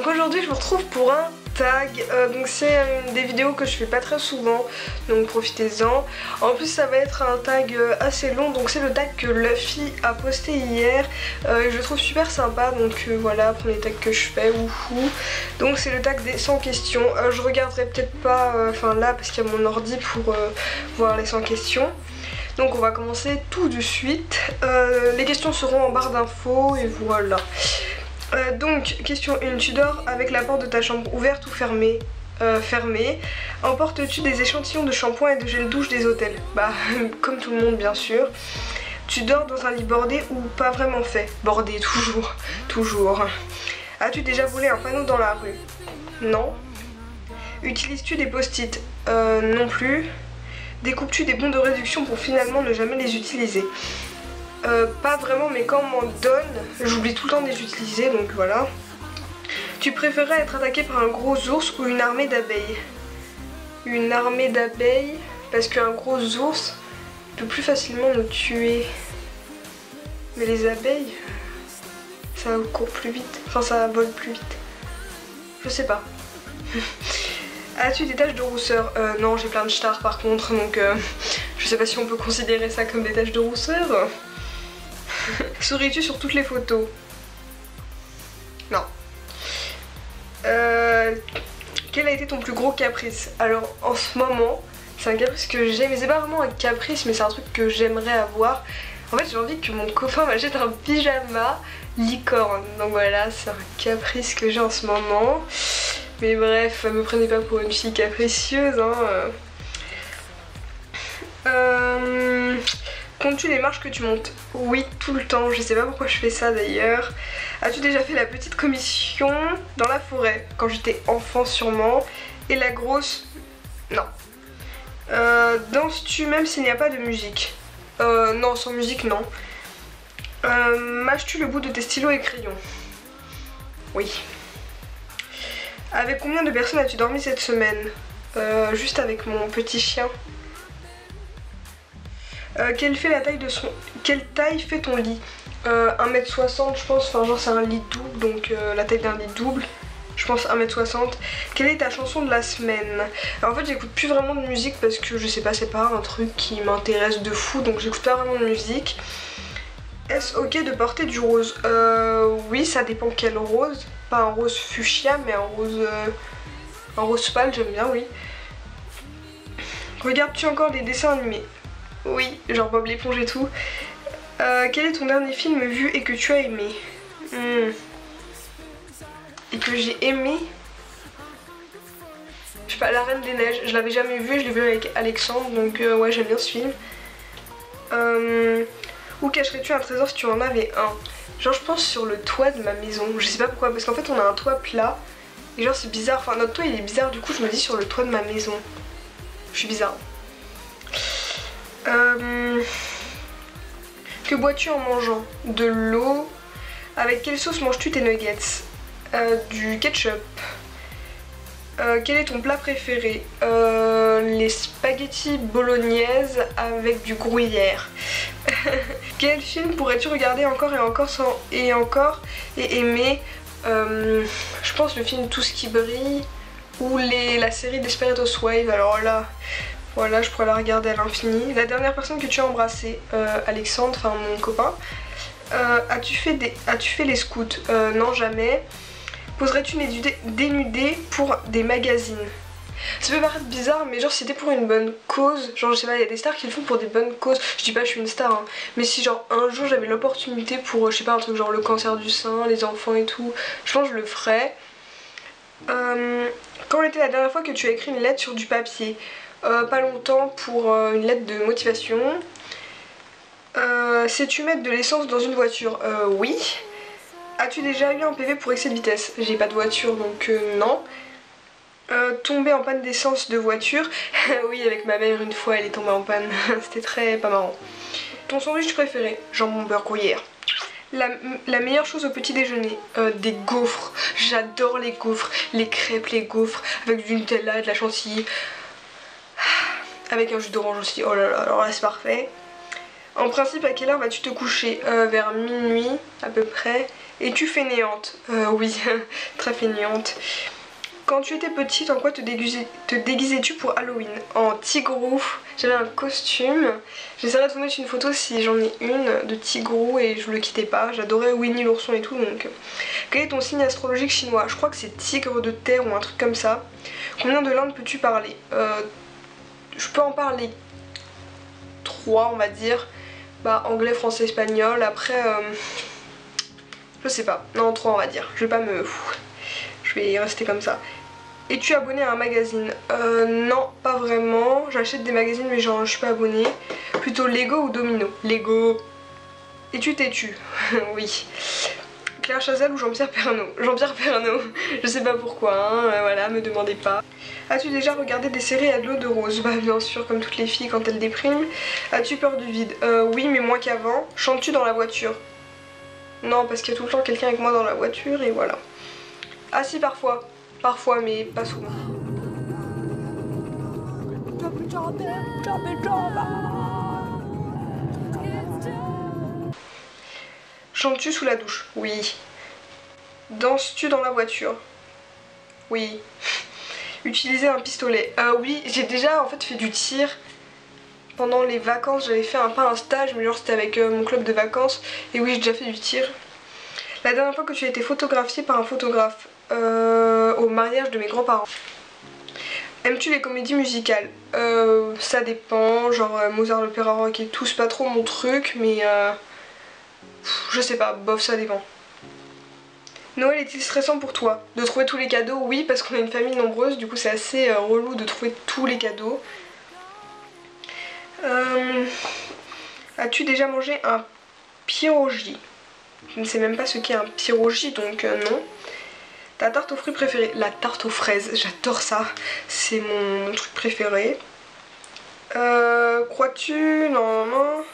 Donc aujourd'hui je vous retrouve pour un tag, donc c'est des vidéos que je fais pas très souvent, donc profitez-en. En plus ça va être un tag assez long, donc c'est le tag que Luffy a posté hier, je le trouve super sympa, donc voilà, premier tag que je fais, wouhou. Donc c'est le tag des 100 questions, je regarderai peut-être pas, là parce qu'il y a mon ordi pour voir les 100 questions. Donc on va commencer tout de suite, les questions seront en barre d'infos et voilà. Donc question 1, tu dors avec la porte de ta chambre ouverte ou fermée? Fermée. Emportes-tu des échantillons de shampoing et de gel douche des hôtels? Bah comme tout le monde bien sûr. Tu dors dans un lit bordé ou pas vraiment fait? Bordé, toujours, toujours. As-tu déjà volé un panneau dans la rue? Non. Utilises-tu des post-it? Non plus. Découpes-tu des bons de réduction pour finalement ne jamais les utiliser? Pas vraiment, mais quand on m'en donne, j'oublie tout le temps de les utiliser, donc voilà. Tu préférerais être attaqué par un gros ours ou une armée d'abeilles? Une armée d'abeilles, parce qu'un gros ours peut plus facilement nous tuer. Mais les abeilles, ça court plus vite, enfin ça vole plus vite. Je sais pas. As-tu des taches de rousseur? Non, j'ai plein de stars par contre, donc je sais pas si on peut considérer ça comme des taches de rousseur. Souris-tu sur toutes les photos? Non. Quel a été ton plus gros caprice? Alors en ce moment, c'est un caprice que j'ai, mais c'est pas vraiment un caprice, mais c'est un truc que j'aimerais avoir. En fait j'ai envie que mon copain m'achète un pyjama licorne. Donc voilà, c'est un caprice que j'ai en ce moment. Mais bref, me prenez pas pour une fille capricieuse, hein. Comptes-tu les marches que tu montes? Oui, tout le temps, je sais pas pourquoi je fais ça d'ailleurs. As-tu déjà fait la petite commission dans la forêt? Quand j'étais enfant sûrement. Et la grosse? Non. Danses-tu même s'il n'y a pas de musique? Non, sans musique non. Mâches-tu le bout de tes stylos et crayons? Oui. Avec combien de personnes as-tu dormi cette semaine? Juste avec mon petit chien. Quelle taille fait ton lit? 1m60 je pense, enfin genre c'est un lit double, donc la taille d'un lit double, je pense 1m60. Quelle est ta chanson de la semaine? Alors, en fait j'écoute plus vraiment de musique parce que je sais pas, c'est pas un truc qui m'intéresse de fou, donc j'écoute pas vraiment de musique. Est-ce ok de porter du rose? Oui, ça dépend quel rose, pas un rose fuchsia mais un rose pâle, j'aime bien, oui. Regardes-tu encore des dessins animés? Oui, genre Bob l'éponge et tout. Quel est ton dernier film vu et que tu as aimé? Et que j'ai aimé? Je sais pas, La Reine des Neiges. Je l'avais jamais vu, je l'ai vu avec Alexandre, donc ouais, j'aime bien ce film. Où cacherais-tu un trésor si tu en avais un? Genre je pense sur le toit de ma maison. Je sais pas pourquoi, parce qu'en fait on a un toit plat. Et genre c'est bizarre, enfin notre toit il est bizarre, du coup je me dis sur le toit de ma maison. Je suis bizarre. Que bois-tu en mangeant? De l'eau. Avec quelle sauce manges-tu tes nuggets? Du ketchup. Quel est ton plat préféré? Les spaghettis bolognaises avec du gruyère. Quel film pourrais-tu regarder encore et encore et aimer? Je pense le film Tout ce qui brille ou la série Desperate Housewives. Alors là, voilà, je pourrais la regarder à l'infini. La dernière personne que tu as embrassée? Alexandre, enfin mon copain. As-tu fait les scouts? Non, jamais. Poserais-tu dénudée pour des magazines? Ça peut paraître bizarre, mais genre si c'était pour une bonne cause, genre je sais pas, il y a des stars qui le font pour des bonnes causes. Je dis pas je suis une star, hein, mais si genre un jour j'avais l'opportunité pour, je sais pas, un truc genre le cancer du sein, les enfants et tout, je pense que je le ferais. Quand était la dernière fois que tu as écrit une lettre sur du papier? Pas longtemps, pour une lettre de motivation. Sais-tu mettre de l'essence dans une voiture? Oui. As-tu déjà eu un PV pour excès de vitesse? J'ai pas de voiture donc non. Tomber en panne d'essence de voiture? Oui, avec ma mère une fois elle est tombée en panne. C'était très pas marrant. Ton sandwich préféré? Jambon beurre gruyère. La meilleure chose au petit déjeuner? Des gaufres. J'adore les gaufres, les crêpes, les gaufres avec du Nutella, de la chantilly, avec un jus d'orange aussi. Oh là là, alors là c'est parfait. En principe, à quelle heure vas-tu te coucher? Vers minuit à peu près. Es-tu fainéante? Oui, très fainéante. Quand tu étais petite, en quoi te déguisais-tu pour Halloween? En Tigrou, j'avais un costume. J'essaierai de vous mettre une photo si j'en ai une de Tigrou et je le quittais pas. J'adorais Winnie l'ourson et tout donc. Quel est ton signe astrologique chinois? Je crois que c'est tigre de terre ou un truc comme ça. Combien de langues peux-tu parler? Je peux en parler 3 on va dire. Bah anglais, français, espagnol. Après, je sais pas. Non 3 on va dire. Je vais pas me... Je vais rester comme ça. Es-tu abonné à un magazine? Non, pas vraiment. J'achète des magazines mais genre je suis pas abonnée. Plutôt Lego ou Domino? Lego. Es-tu têtu? Oui. Claire Chazal ou Jean-Pierre Pernaut? Jean-Pierre Pernaut. Je sais pas pourquoi, hein, voilà, me demandez pas. As-tu déjà regardé des séries à de l'eau de rose? Bah bien sûr, comme toutes les filles quand elles dépriment. As-tu peur du vide? Oui, mais moins qu'avant. Chantes-tu dans la voiture? Non, parce qu'il y a tout le temps quelqu'un avec moi dans la voiture et voilà. Ah si, parfois. Parfois, mais pas souvent. Chantes-tu sous la douche? Oui. Danses-tu dans la voiture? Oui. Utiliser un pistolet? Oui, j'ai déjà en fait fait du tir. Pendant les vacances, j'avais fait pas un stage, mais genre c'était avec mon club de vacances. Et oui, j'ai déjà fait du tir. La dernière fois que tu as été photographiée par un photographe? Au mariage de mes grands-parents. Aimes-tu les comédies musicales? Ça dépend, genre Mozart, l'opéra rock et tout, c'est pas trop mon truc, mais je sais pas, bof, ça dépend. Noël est-il stressant pour toi? De trouver tous les cadeaux? Oui, parce qu'on a une famille nombreuse, du coup c'est assez relou de trouver tous les cadeaux. As-tu déjà mangé un pierogi? Je ne sais même pas ce qu'est un pierogi, donc non. Ta tarte aux fruits préférée? La tarte aux fraises, j'adore ça, c'est mon truc préféré. Crois-tu... Non, non.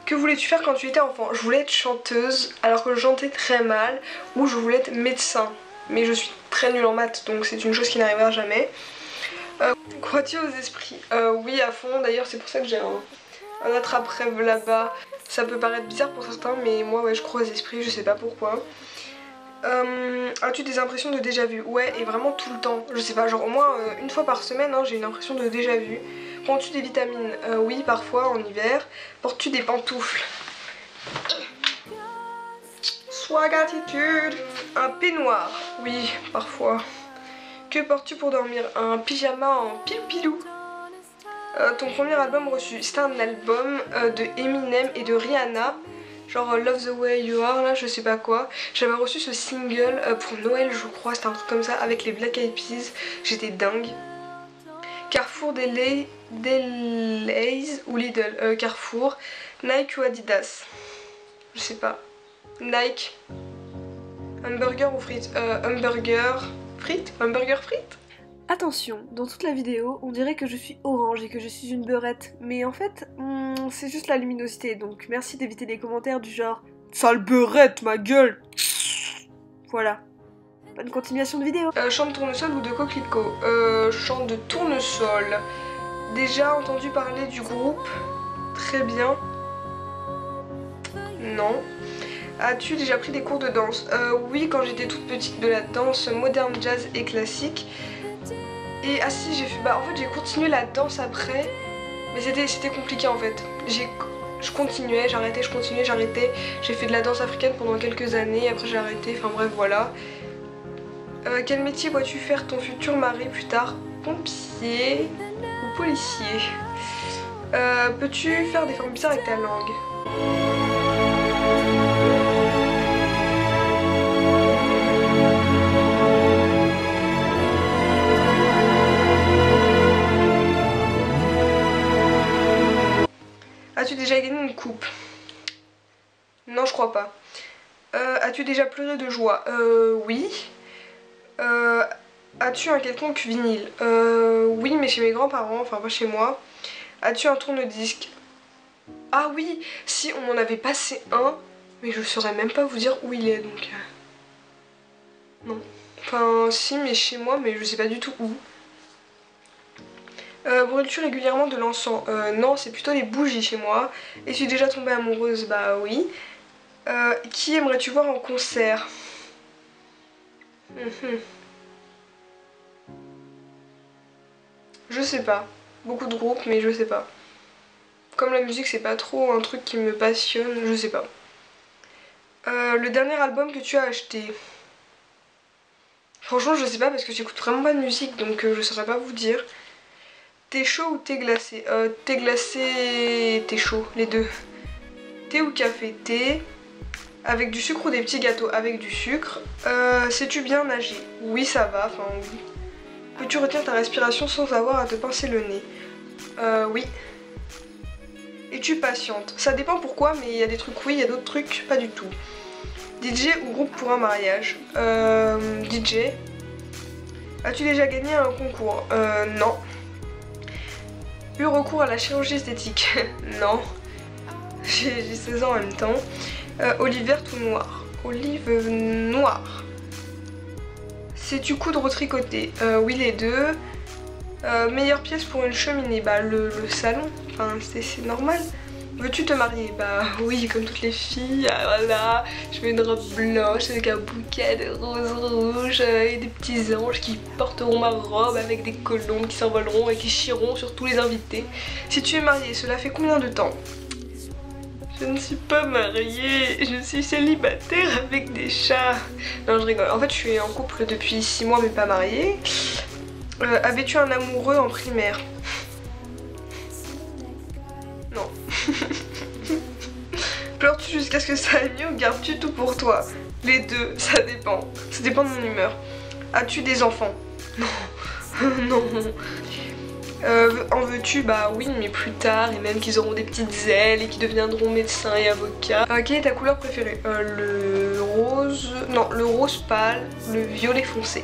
Que voulais-tu faire quand tu étais enfant? Je voulais être chanteuse alors que je chantais très mal, ou je voulais être médecin. Mais je suis très nulle en maths donc c'est une chose qui n'arrivera jamais. Crois-tu aux esprits? Oui, à fond, d'ailleurs c'est pour ça que j'ai un attrape-rêve là-bas. Ça peut paraître bizarre pour certains mais moi ouais je crois aux esprits, je sais pas pourquoi. As-tu des impressions de déjà vu? Ouais, et vraiment tout le temps. Je sais pas, genre au moins une fois par semaine, hein, j'ai une impression de déjà vu. Prends-tu des vitamines? Oui, parfois en hiver. Portes-tu des pantoufles? Sois gratitude. Un peignoir? Oui, parfois. Que portes-tu pour dormir? Un pyjama en pile-pilou. Ton premier album reçu? C'était un album de Eminem et de Rihanna. Genre Love the Way You Are, là, je sais pas quoi. J'avais reçu ce single pour Noël, je crois, c'était un truc comme ça, avec les Black Eyed Peas. J'étais dingue. Carrefour, Lays ou Lidl? Carrefour. Nike ou Adidas? Je sais pas. Nike. Hamburger ou frites? Hamburger. Frites? Hamburger frites? Attention, dans toute la vidéo, on dirait que je suis orange et que je suis une beurette, mais en fait, c'est juste la luminosité, donc merci d'éviter des commentaires du genre « Sale beurette, ma gueule !» Voilà. Bonne continuation de vidéo. Chant de tournesol ou de coquelicot? Chant de tournesol. Déjà entendu parler du groupe? Très bien. Non. As-tu déjà pris des cours de danse? Oui, quand j'étais toute petite, de la danse moderne, jazz et classique. Et ah si, j'ai fait... Bah en fait j'ai continué la danse après. Mais c'était compliqué en fait. Je continuais, j'arrêtais, je continuais, j'arrêtais. J'ai fait de la danse africaine pendant quelques années, après j'ai arrêté, enfin bref voilà. Quel métier vois-tu faire ton futur mari plus tard? Pompier ou policier? Peux-tu faire des formes bizarres avec ta langue? As-tu déjà gagné une coupe? Non, je crois pas. As-tu déjà pleuré de joie? Oui. As-tu un quelconque vinyle? Oui, mais chez mes grands-parents, enfin pas chez moi. As-tu un tourne-disque? Ah oui, si on m'en avait passé un, mais je saurais même pas vous dire où il est donc. Non. Enfin, si, mais chez moi, mais je sais pas du tout où. Brûles-tu régulièrement de l'encens? Non, c'est plutôt les bougies chez moi. Es-tu déjà tombée amoureuse? Bah oui. Qui aimerais-tu voir en concert? Je sais pas. Beaucoup de groupes, mais je sais pas. Comme la musique, c'est pas trop un truc qui me passionne, je sais pas. Le dernier album que tu as acheté? Franchement, je sais pas parce que j'écoute vraiment pas de musique, donc je saurais pas vous dire. Thé chaud ou thé glacé? Thé glacé, thé chaud, les deux. Thé ou café? Thé. Avec du sucre ou des petits gâteaux? Avec du sucre. Sais-tu bien nager? Oui, ça va, enfin oui. Peux-tu retenir ta respiration sans avoir à te pincer le nez? Oui. Es-tu patiente? Ça dépend pourquoi, mais il y a des trucs oui, il y a d'autres trucs pas du tout. DJ ou groupe pour un mariage? DJ. As-tu déjà gagné un concours? Non. Eu recours à la chirurgie esthétique? Non. J'ai 16 ans en même temps. Olive verte ou noire? Olive noire. Sais-tu coudre ou tricoter? Oui, les deux. Meilleure pièce pour une cheminée? Bah le salon, enfin c'est normal. Veux-tu te marier? Bah oui, comme toutes les filles, voilà. Je mets une robe blanche avec un bouquet de roses rouges et des petits anges qui porteront ma robe avec des colombes qui s'envoleront et qui chieront sur tous les invités. Si tu es mariée, cela fait combien de temps? Je ne suis pas mariée, je suis célibataire avec des chats. Non, je rigole. En fait, je suis en couple depuis 6 mois mais pas mariée. Avais-tu un amoureux en primaire? Non. Pleures-tu jusqu'à ce que ça aille mieux ou gardes-tu tout pour toi? Les deux, ça dépend. Ça dépend de mon humeur. As-tu des enfants? Non. Non. En veux-tu? Bah oui, mais plus tard, et même qu'ils auront des petites ailes et qu'ils deviendront médecins et avocats. Quelle est ta couleur préférée? Le rose... Non, le rose pâle, le violet foncé.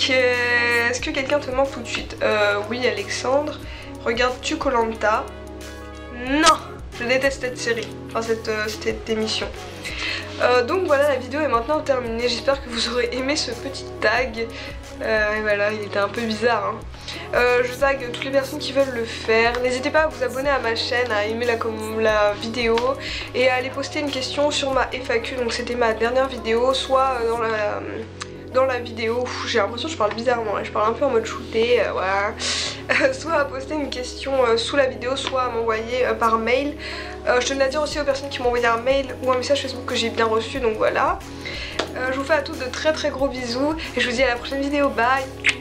Est-ce que quelqu'un te manque tout de suite? Oui, Alexandre. Regardes-tu Koh-Lanta? Non! Je déteste cette série, enfin cette émission. Donc voilà, la vidéo est maintenant terminée. J'espère que vous aurez aimé ce petit tag. Et voilà, il était un peu bizarre, hein. Je tag toutes les personnes qui veulent le faire. N'hésitez pas à vous abonner à ma chaîne, à aimer la vidéo et à aller poster une question sur ma FAQ. Donc c'était ma dernière vidéo, soit dans la vidéo, j'ai l'impression que je parle bizarrement, je parle un peu en mode shooté, voilà. Soit à poster une question sous la vidéo, soit à m'envoyer par mail. Je tenais à dire aussi aux personnes qui m'ont envoyé un mail ou un message Facebook que j'ai bien reçu, donc voilà. Je vous fais à tous de très gros bisous et je vous dis à la prochaine vidéo, bye.